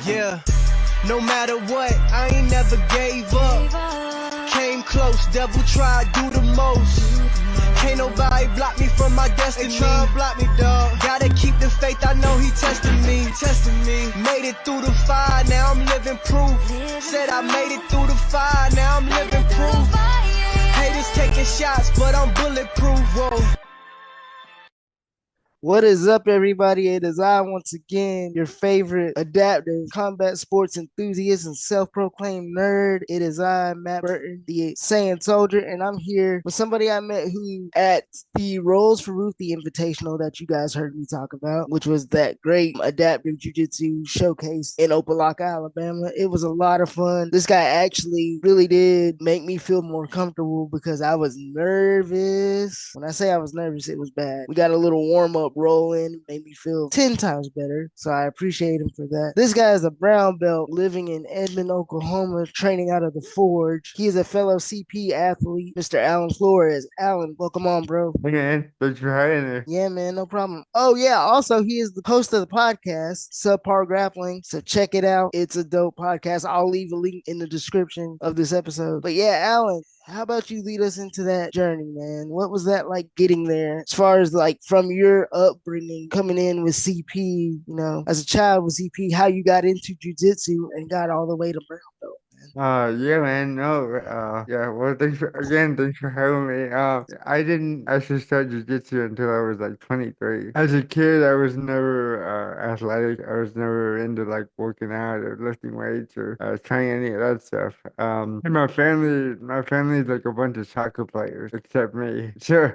Yeah, no matter what, I ain't never gave up. Came close, devil tried, do the most. Can't nobody block me from my destiny. They try to block me, dog. Gotta keep the faith, I know he testing me. Made it through the fire, now I'm living proof. Said I made it through the fire, now I'm living proof. Haters taking shots, but I'm bulletproof. Whoa. What is up, everybody? It is I, once again, your favorite adaptive combat sports enthusiast and self-proclaimed nerd. It is I, Matt Burton, the Saiyan soldier, and I'm here with somebody I met who, at the Rolls for Ruth, the Invitational that you guys heard me talk about, which was that great adaptive jiu-jitsu showcase in Opelika, Alabama. It was a lot of fun. This guy actually really did make me feel more comfortable because I was nervous. When I say I was nervous, it was bad. We got a little warm-up rolling, made me feel 10 times better. So I appreciate him for that. This guy is a brown belt living in Edmond, Oklahoma, training out of the Forge. He is a fellow CP athlete, Mr. Alan Flores. Alan, welcome on, bro. Hey man, thanks for having me. Yeah, man, no problem. Oh, yeah, also, he is the host of the podcast, Subpar Grappling. So check it out. It's a dope podcast. I'll leave a link in the description of this episode. But yeah, Alan, how about you lead us into that journey, man? What was that like getting there? As far as like from your upbringing, coming in with CP, as a child with CP, how you got into jiu-jitsu and got all the way to brown belt. Yeah, man, no, yeah, well, thanks for having me. I didn't actually start jiu-jitsu until I was like 23. As a kid, I was never athletic. I was never into like working out or lifting weights or trying any of that stuff. And my family's like a bunch of soccer players except me. So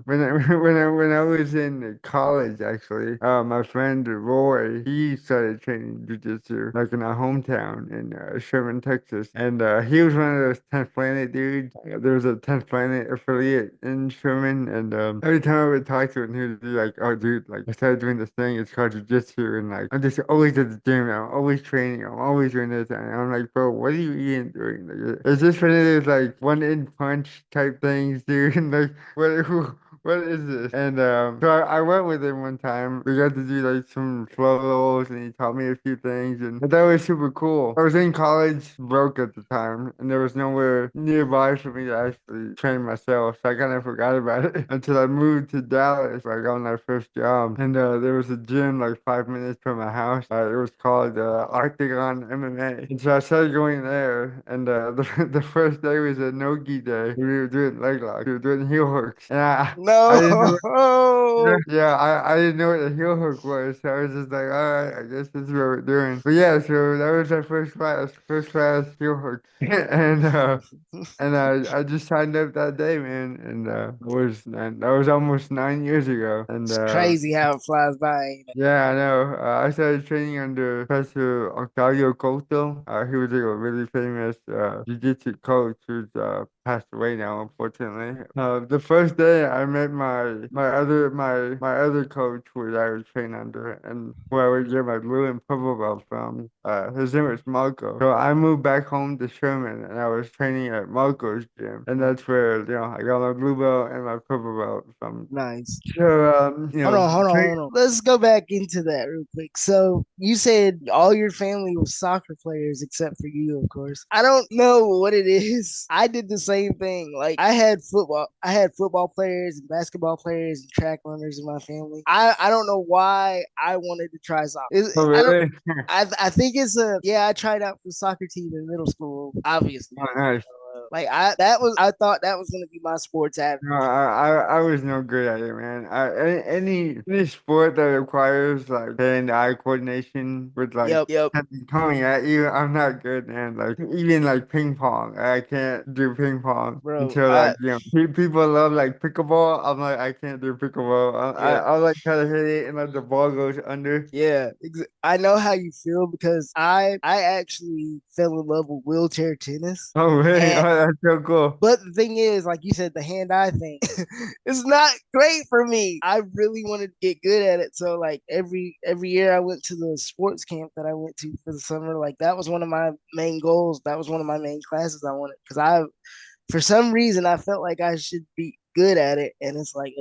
when I was in college, actually, my friend Roy, he started training jiu-jitsu like in our hometown in Sherman, Texas. And he was one of those 10th Planet dudes. There was a 10th Planet affiliate in Sherman. And every time I would talk to him, he would be like, oh, dude, like, I started doing this thing. It's called jiu-jitsu. And like, I'm just always at the gym. I'm always training. I'm always doing this. And I'm like, bro, what are you even doing? Like, is this one of those like one-in punch type things, dude? And like, what is this? And so I went with him one time. We got to do like some flows, and he taught me a few things, and that was super cool. I was in college, broke at the time, and there was nowhere nearby for me to actually train myself, so I kind of forgot about it until I moved to Dallas. I got my first job, and there was a gym like 5 minutes from my house. It was called Octagon MMA, and so I started going there. And the first day was a no-gi day. We were doing leg locks, we were doing heel hooks, and I didn't know. Yeah, I didn't know what a heel hook was, so I was just like, all right, I guess this is what we're doing. But yeah, so that was our first class heel hook, and I just signed up that day, man, and that was almost 9 years ago, and It's crazy how it flies by. yeah, I know. I started training under Professor Octavio Couto. He was like a really famous jiu-jitsu coach who's passed away now, unfortunately. The first day I met my other coach who I was trained under, and where I would get my blue and purple belt from. His name was Marco. So I moved back home to Sherman, and I was training at Marco's gym, and that's where I got my blue belt and my purple belt from. Nice. So Hold on. Let's go back into that real quick. So you said all your family was soccer players except for you, of course. I don't know what it is. I did the same thing. Like I had football players and basketball players and track runners in my family. I don't know why I wanted to try soccer. Oh, really? I think I tried out for the soccer team in middle school, obviously. Oh, nice. I thought that was gonna be my sports avenue. No, I was no good at it, man. Any sport that requires like hand-eye coordination with like Yep. something coming at you, I'm not good, man. Like even like ping pong, I can't do ping pong. Bro, Until like people love like pickleball. I'm like I can't do pickleball. I like try to hit it and like the ball goes under. Yeah, I know how you feel because I actually fell in love with wheelchair tennis. Oh, really? Oh, that's so cool. But the thing is, like you said, the hand-eye thing, it's not great for me. I really wanted to get good at it. So like every year I went to the sports camp that I went to for the summer. Like that was one of my main goals. That was one of my main classes I wanted because for some reason I felt like I should be good at it, and it's like,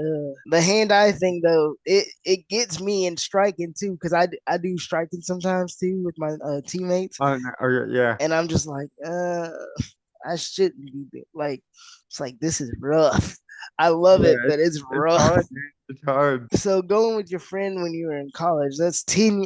the hand-eye thing though, it gets me in striking too, because I do striking sometimes too with my teammates, Oh, no, okay, yeah. and I'm just like, I shouldn't be like, it's like this is rough. I love Yeah, it, but it's it's rough. hard, man. It's hard. So going with your friend when you were in college, that's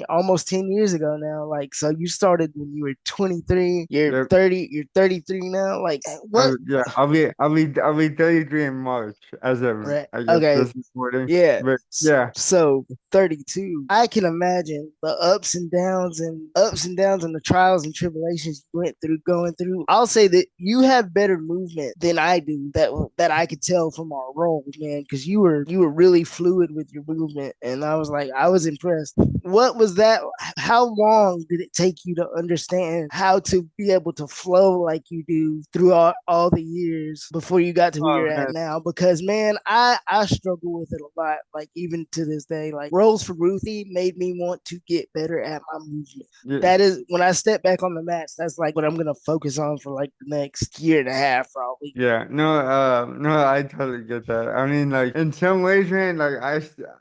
almost 10 years ago now. Like, so you started when you were 23, Yep. you're 33 now. Like, what? Yeah, I'll be 33 in March as of, Right. I guess, Okay. this recording. Yeah. But yeah, So 32. I can imagine the ups and downs and the trials and tribulations you went through going through. I'll say that you have better movement than I do. That I could tell from our roles, man, because you were really fluid with your movement, and I was impressed. What was that? How long did it take you to understand how to be able to flow like you do through all the years before you got to where oh you're at man, now? Because man, I struggle with it a lot. Like even to this day, like rolls for Ruthie made me want to get better at my movement. yeah, That is when I step back on the mats. That's like what I'm gonna focus on for like the next year and a half, probably. yeah, no, no, I totally get that. I mean, like in some ways, man, like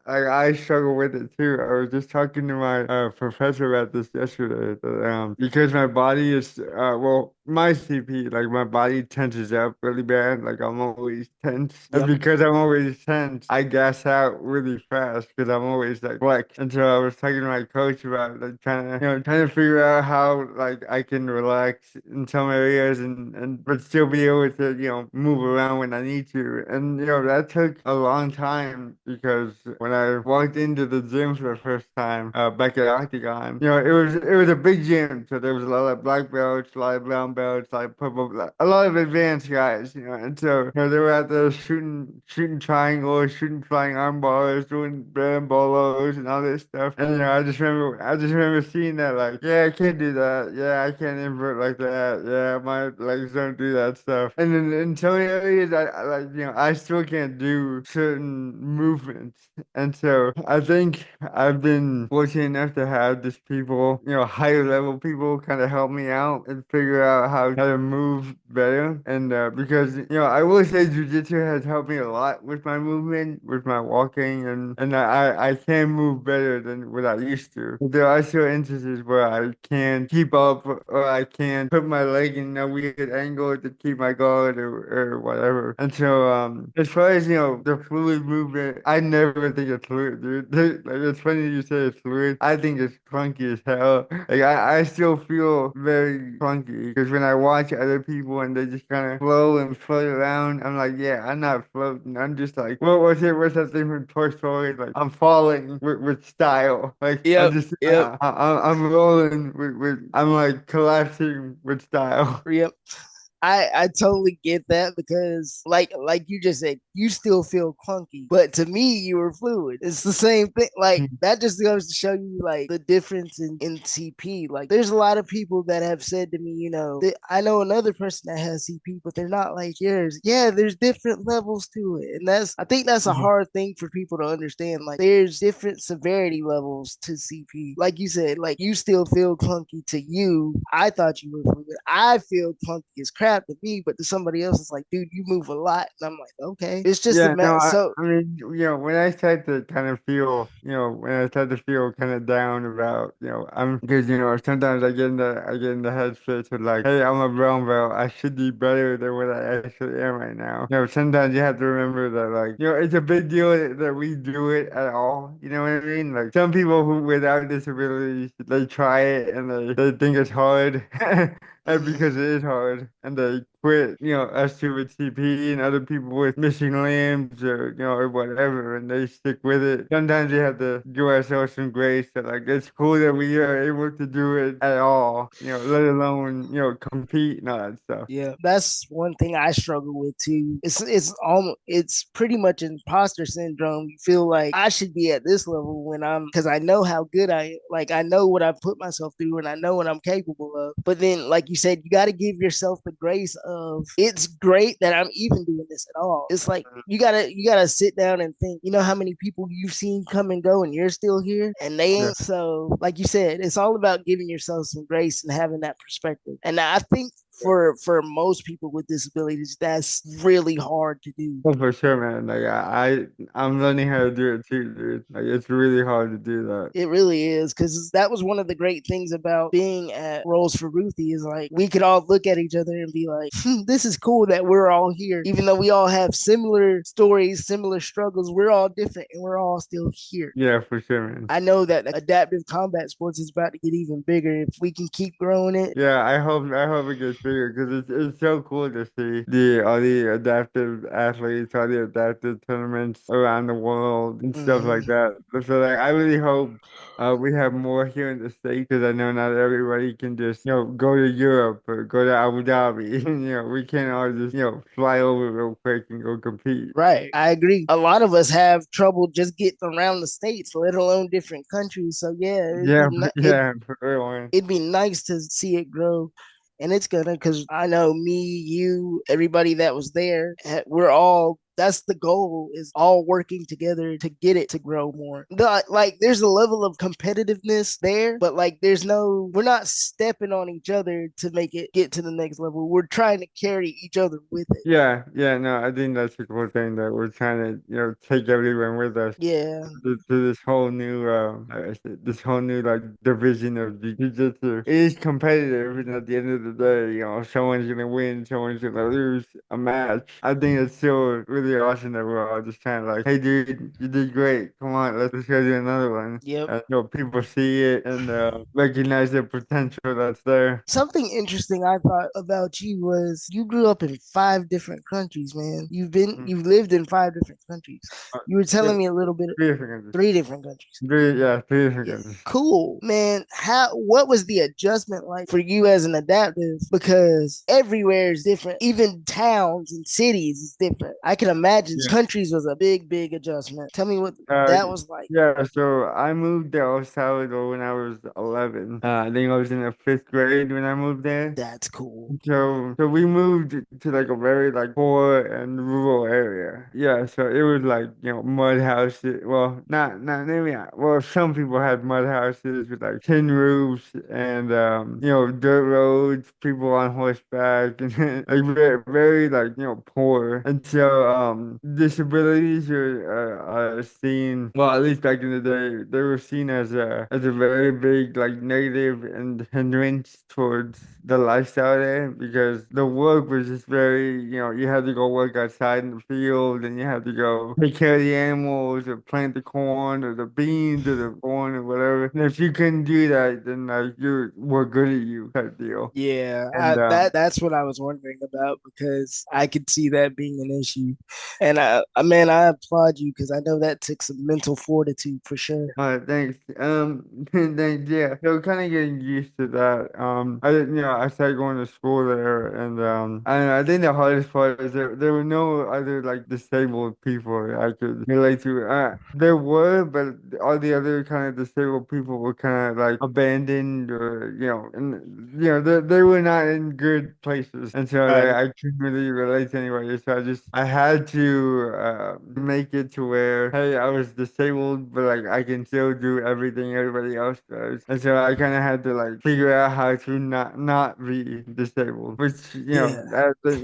I struggle with it too. I was just talking to my professor about this yesterday. That, because my body is well, my CP, like my body tenses up really bad. Like I'm always tense, and Yep. because I'm always tense, I gas out really fast because I'm always like flex. And so I was talking to my coach about like trying to figure out how like I can relax in some areas and but still be able to move around when I need to. And that took a long time because when I walked into the gym for the first time back at Octagon, it was a big gym, so there was a lot of black belts, a lot of brown belts, like purple, a lot of advanced guys, and so they were out there shooting triangles, shooting flying arm bars, doing bolos and all this stuff. And I just remember seeing that, like, yeah, I can't do that. Yeah, I can't invert like that. Yeah, my legs don't do that stuff. And then in some areas, I like, I still can't do certain movements. And so I think I've been fortunate enough to have just people, higher level people kind of help me out and figure out how to move better. And because, I will say jujitsu has helped me a lot with my movement, with my walking, and I can move better than what I used to. But there are still instances where I can't keep up or I can't put my leg in a weird angle to keep my guard or whatever. And so, as far as, the fluid movement, I never think it's fluid, dude. Like, it's funny you say it's fluid. I think it's clunky as hell. Like, I still feel very clunky because when I watch other people and they just kind of flow and float around, I'm like, yeah, I'm not floating. I'm just like, what's that thing from Toy Story? Like, I'm falling with style. Like, Yep. Yep. I'm rolling I'm like collapsing with style. Yep. I totally get that because like you just said, you still feel clunky, but to me you were fluid. It's the same thing. Like that just goes to show you like the difference in CP. Like there's a lot of people that have said to me, that I know another person that has CP, but they're not like yours. Yeah, there's different levels to it. And I think that's a hard thing for people to understand. Like there's different severity levels to CP. Like you said, like you still feel clunky to you. I thought you were fluid. I feel clunky as crap to me, but to somebody else, it's like, dude, you move a lot. And I'm like, okay. It's just a Yeah, no, mess. So I mean, when I start to kind of feel, when I start to feel kind of down about, I'm because sometimes I get in the headspace of like, hey, I'm a brown belt, I should be better than what I actually am right now. Sometimes you have to remember that, like, it's a big deal that we do it at all. You know what I mean? Like some people who without disabilities, they try it and they think it's hard, and mhm. because it is hard, and they quit, us two with CP and other people with missing limbs or whatever, and they stick with it. Sometimes we have to give ourselves some grace that like it's cool that we are able to do it at all, let alone, compete and all that stuff. Yeah, that's one thing I struggle with too. It's pretty much imposter syndrome. You feel like I should be at this level when I'm because I know how good I am. Like I know what I put myself through and I know what I'm capable of. But then, like you said, you got to give yourself the grace of it's great that I'm even doing this at all. It's like you gotta sit down and think. You know how many people you've seen come and go and you're still here and they Yeah. ain't. So, like you said, it's all about giving yourself some grace and having that perspective. And I think for most people with disabilities, that's really hard to do. Oh, for sure, man. Like I'm learning how to do it too, dude. Like it's really hard to do that. It really is, because that was one of the great things about being at Rolls for Ruthie is like we could all look at each other and be like, "This is cool that we're all here, even though we all have similar stories, similar struggles. We're all different, and we're all still here." Yeah, for sure, man. I know that adaptive combat sports is about to get even bigger if we can keep growing it. Yeah, I hope it gets bigger because it's so cool to see the all the adaptive athletes, all the adaptive tournaments around the world and stuff like Mhm. that. So like, I really hope we have more here in the States because I know not everybody can just go to Europe or go to Abu Dhabi. We can't all just fly over real quick and go compete. Right. I agree. A lot of us have trouble just getting around the states, let alone different countries. So yeah, Yeah, yeah, for real, man. it'd be nice to see it grow. And it's gonna, because I know me, you, everybody that was there, we're all, that's the goal, is all working together to get it to grow more. Like there's a level of competitiveness there, but like we're not stepping on each other to make it get to the next level. We're trying to carry each other with it. Yeah, yeah, no, I think that's a cool thing that we're trying to, take everyone with us Yeah. to this whole new, this whole new like division of jiu-jitsu. It is competitive, and at the end of the day, someone's gonna win, someone's gonna lose a match. I think it's still really awesome that we're all just kind of like, hey, dude, you did great. Come on, let's go do another one. Yep. People see it and recognize the potential that's there. Something interesting I thought about you was you grew up in five different countries, man. Mm. You've lived in five different countries. Uh, You were yeah, telling me a little bit, three different countries. three different countries. Three different Yeah, countries. cool, man. What was the adjustment like for you as an adaptive? Because everywhere is different. Even towns and cities is different. I can imagine countries was a big adjustment. Tell me what Uh, that was like. yeah, so I moved to El Salvador when I was 11. I think I was in the fifth grade when I moved there. That's cool. So we moved to like a very like poor and rural area. Yeah, so it was like, mud houses. Well, not maybe not. Well, some people had mud houses with like tin roofs and dirt roads, people on horseback and like very like, poor. And so disabilities are seen, well, at least back in the day, they were seen as a very big like negative and hindrance towards the lifestyle there because the work was just very, you had to go work outside in the field and you had to go take care of the animals or plant the corn or the beans or the corn or whatever. And if you couldn't do that, then like you were good at you type deal. Yeah, And that's what I was wondering about, because I could see that being an issue. And man, I applaud you because I know that took some mental fortitude for sure. Thanks. Thanks. Yeah. So kind of getting used to that. I started going to school there, and I think the hardest part is there were no other like disabled people I could relate to. There were, but all the other kind of disabled people were kind of like abandoned, or and they were not in good places, and so like Right. I couldn't really relate to anybody. So I had to make it to where, hey, I was disabled, but like I can still do everything everybody else does. And so I kind of had to like figure out how to not be disabled, which Yeah. that was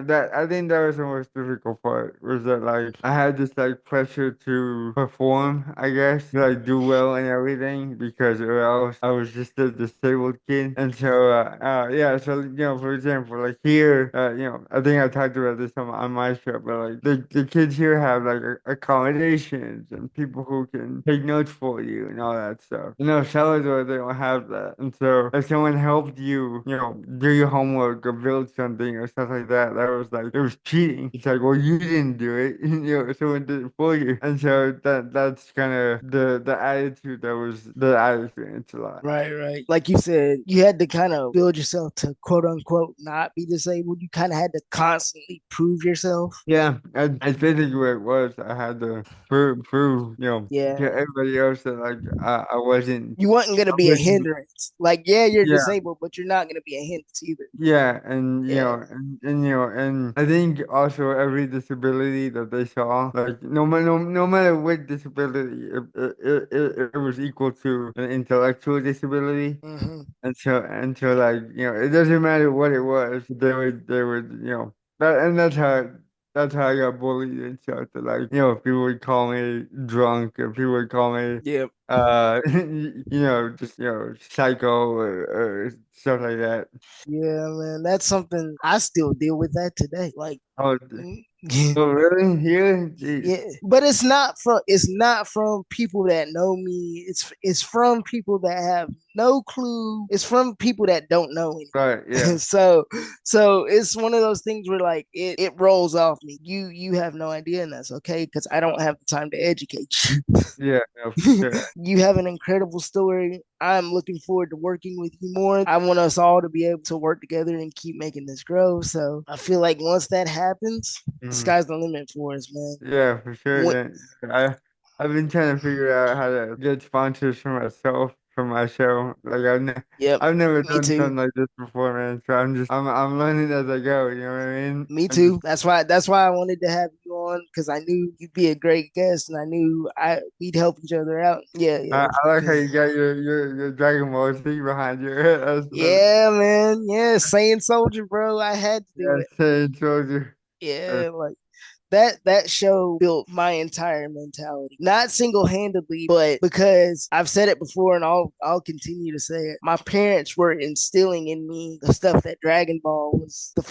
that I think that was the most difficult part, was that like I had this like pressure to perform, I guess, to like do well and everything, because or else I was just a disabled kid. And so yeah, so for example, like here, I think I talked about this on my show, but like the kids here have like accommodations and people who can take notes for you and all that stuff. Salvador, they don't have that. And so if someone helped you, do your homework or build something or stuff like that, that was like, it was cheating. It's like, well, you didn't do it, someone did it for you. And so that's kind of the attitude that I experienced a lot. Right, right. Like you said, you had to kind of build yourself to quote unquote not be disabled. You kind of had to constantly prove yourself. Yeah, I basically what it was. I had to prove, Yeah. to everybody else that like I wasn't, You wasn't gonna I be a wasn't, hindrance. Like, yeah, you're yeah, disabled, but you're not gonna be a hindrance either. yeah, and Yeah. and I think also every disability that they saw, like no matter what disability, it was equal to an intellectual disability. Hmm. And so like, it doesn't matter what it was, they would, that's how I got bullied and stuff. That like, people would call me drunk, or people would call me Yeah. just psycho, or stuff like that. Yeah, man. That's something I still deal with that today. Like, Oh, yeah. oh really? Here, jeez. Yeah, but it's not from people that know me. It's from people that have no clue. It's from people that don't know Right? anything. Yeah, So it's one of those things where like it rolls off me. You have no idea, and that's okay because I don't have the time to educate you. yeah, no, for sure. You have an incredible story. I'm looking forward to working with you more. I want us all to be able to work together and keep making this grow. So I feel like once that happens, the Mhm. sky's the limit for us, man. Yeah, for sure. What, Yeah, I've been trying to figure out how to get sponsors for myself for my show. Like yep, I've never me done too. something like this before, man. So I'm learning as I go. You know what I mean? Me I'm just too. That's why I wanted to have you on because I knew you'd be a great guest and I knew I we'd help each other out. Yeah, yeah. I like how you got your Dragon Ball Z behind your head. That's Yeah, man. Yeah, Saiyan Soldier, bro. I had to do yeah, it. saying soldier. Uh, Yeah, like that show built my entire mentality. Not single-handedly, but because I've said it before and I'll continue to say it. My parents were instilling in me the stuff that Dragon Ball was, yeah,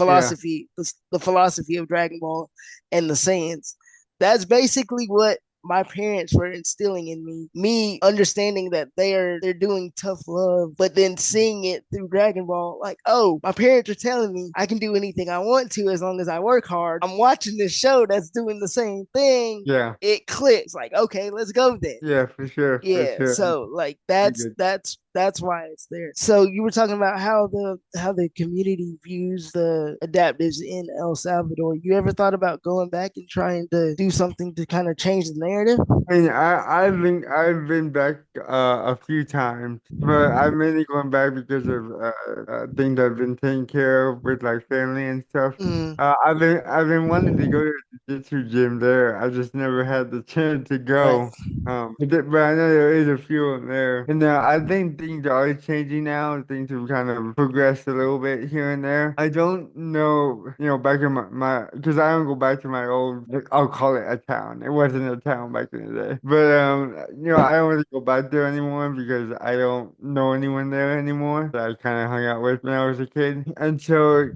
the philosophy of Dragon Ball and the Saiyans. That's basically what my parents were instilling in me understanding that they're doing tough love, but then seeing it through Dragon Ball, like, oh, my parents are telling me I can do anything I want to as long as I work hard. I'm watching this show that's doing the same thing. yeah, It clicks, like, okay, let's go then. yeah, for Yeah, sure. so like Pretty that's good. that's that's why it's there. So you were talking about how the community views the adaptives in El Salvador. You ever thought about going back and trying to do something to kind of change the narrative? I mean, I've been back a few times, but I'm mainly going back because of things I've been taking care of with like family and stuff. Mm, I've been wanting to go to the jiu-jitsu gym there. I just never had the chance to right. go. But I know there is a few in there, and I think things are changing now. Things have kind of progressed a little bit here and there. I don't know, back in because I don't go back to my old, like, I'll call it a town. It wasn't a town back in the day, but I don't really go back there anymore because I don't know anyone there anymore that I kind of hung out with when I was a kid. And so,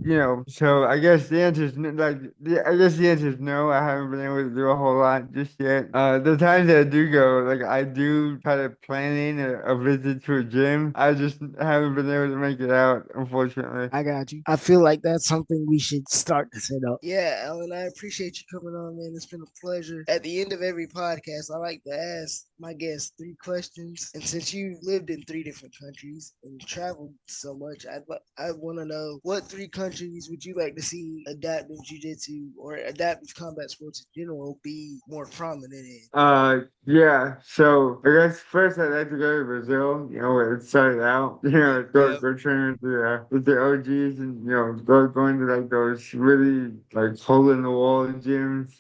so I guess the answer is I guess the answer is no. I haven't been able to do a whole lot just yet. The times that I do go, like I do try to plan in a visit to a gym. I just haven't been able to make it out, unfortunately. I got you. I feel like that's something we should start to set up. Yeah, Alan, I appreciate you coming on, man. It's been a pleasure. At the end of every podcast, I like to ask my guests 3 questions. And since you lived in 3 different countries and traveled so much, I want to know what 3 countries would you like to see adaptive jiu-jitsu or adaptive combat sports in general be more prominent in? Yeah. So I guess first I'd like to go to Brazil. Where it started out. Yep. Go train with the OGs, and going to like those really like hole in the wall gyms.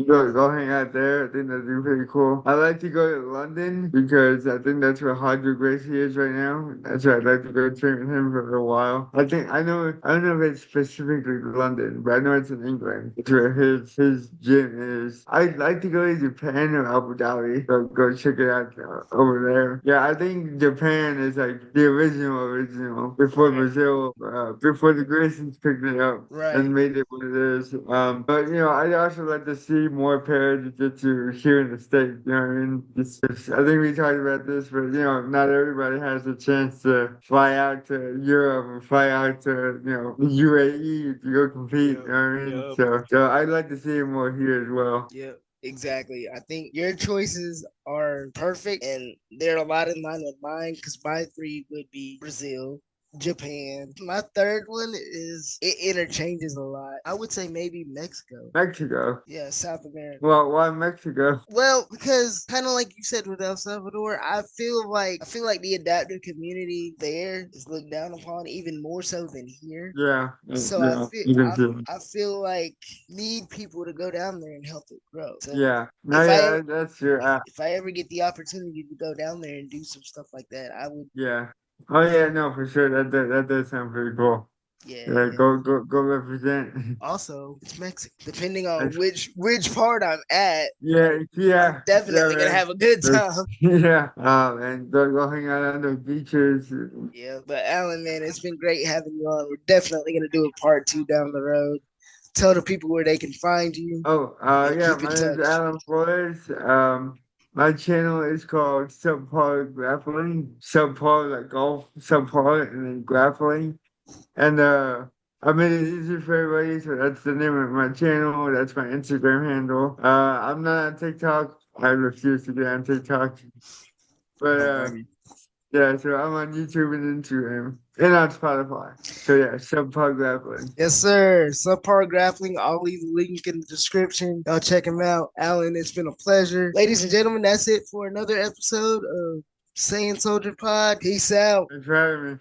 Go hang out there. I think that'd be pretty cool. I like to go to London because I think that's where Hydro Gracie is right now. That's where I'd like to go train with him for a while. I don't know if it's specifically London, but I know it's in England. It's where his gym is. I'd like to go to Japan or Abu Dhabi. Go check it out over there. Yeah, I think Japan is like the original before Right. Brazil, before the Gracies picked it up Right. and made it what it is. But I'd also like to see more para-jiu-jitsu here in the States. You know what I mean? I think we talked about this, but not everybody has the chance to fly out to Europe or fly out to the UAE to go compete. You Yep. know what I mean? Yep. So I'd like to see it more here as well. Yep, exactly. I think your choices are perfect and they're a lot in line with mine because my 3 would be Brazil, Japan. My third one is it interchanges a lot. I would say maybe Mexico. Mexico. Yeah, South America. Well, why Mexico? Well, because kind of like you said with El Salvador, I feel like the adaptive community there is looked down upon even more so than here. Yeah, So yeah, you can see it. I feel like need people to go down there and help it grow. So Yeah, no, if I yeah, ever that's true. if I ever get the opportunity to go down there and do some stuff like that, I would. Yeah. Oh yeah, no, for sure. That does sound pretty cool. Yeah, Yeah, yeah. go represent. Also, it's Mexico. Depending on That's- which part I'm at, yeah, I'm yeah, yeah, definitely gonna man. have a good That's- time. Yeah. And go hang out on the beaches. Yeah, but Alan, man, it's been great having you on. We're definitely gonna do a part two down the road. Tell the people where they can find you Oh, and yeah, keep in my name's touch. Alan Flores. My channel is called Subpar Grappling. Subpar like golf, subpar and then grappling. And I made it easy for everybody, so that's the name of my channel. That's my Instagram handle. I'm not on TikTok. I refuse to be on TikTok. But Don't blame me. yeah, so I'm on YouTube and Instagram and on Spotify. So yeah, Subpar Grappling. Yes, sir. Subpar Grappling. I'll leave the link in the description. Y'all check him out. Alan, it's been a pleasure. Ladies and gentlemen, that's it for another episode of Saiyan Soldier Pod. Peace out. Thanks for having me.